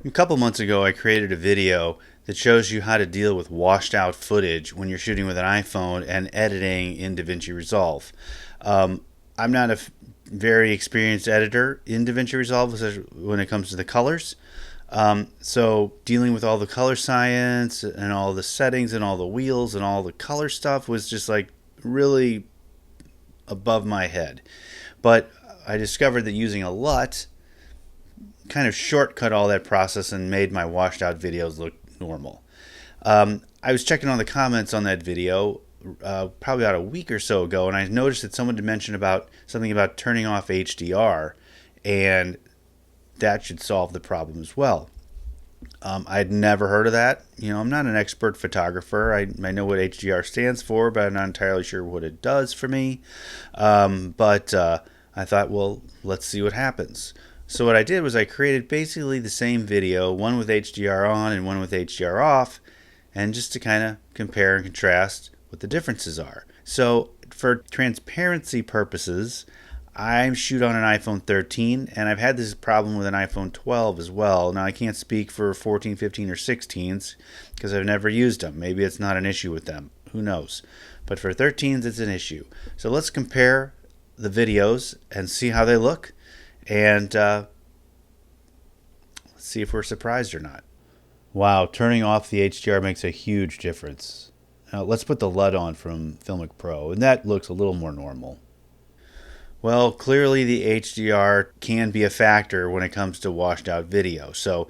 A couple months ago, I created a video that shows you how to deal with washed out footage when you're shooting with an iPhone and editing in DaVinci Resolve. I'm not a very experienced editor in DaVinci Resolve when it comes to the colors. So dealing with all the color science and all the settings and all the wheels and all the color stuff was just like really above my head. But I discovered that using a LUT kind of shortcut all that process and made my washed out videos look normal. I was checking on the comments on that video probably about a week or so ago, and I noticed that someone had mentioned about something about turning off HDR, and that should solve the problem as well. I'd never heard of that. I'm not an expert photographer. I know what HDR stands for, but I'm not entirely sure what it does for me. But I thought, well, let's see what happens. So what I did was I created basically the same video, one with HDR on and one with HDR off, and just to kind of compare and contrast what the differences are. So for transparency purposes, I shoot on an iPhone 13, and I've had this problem with an iPhone 12 as well. Now I can't speak for 14, 15, or 16s because I've never used them. Maybe it's not an issue with them. Who knows? But for 13s, it's an issue. So let's compare the videos and see how they look. And let's see if we're surprised or not. Wow, turning off the HDR makes a huge difference. Now let's put the LUT on from Filmic Pro, and that looks a little more normal. Well, clearly the HDR can be a factor when it comes to washed out video. So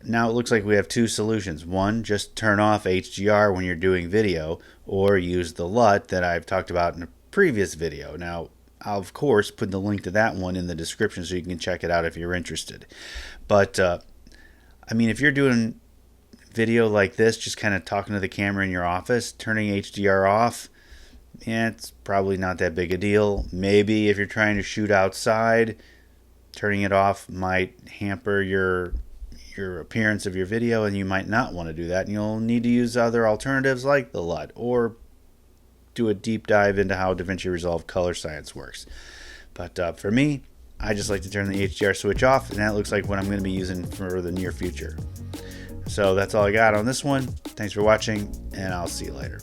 now it looks like we have two solutions. One, just turn off HDR when you're doing video, or use the LUT that I've talked about in a previous video. Now, I'll, of course, put the link to that one in the description so you can check it out if you're interested. But, if you're doing video like this, just kind of talking to the camera in your office, turning HDR off, it's probably not that big a deal. Maybe if you're trying to shoot outside, turning it off might hamper your appearance of your video, and you might not want to do that. And you'll need to use other alternatives like the LUT, or do a deep dive into how DaVinci Resolve color science works. But for me, I just like to turn the HDR switch off, and that looks like what I'm going to be using for the near future. So that's all I got on this one. Thanks for watching, and I'll see you later.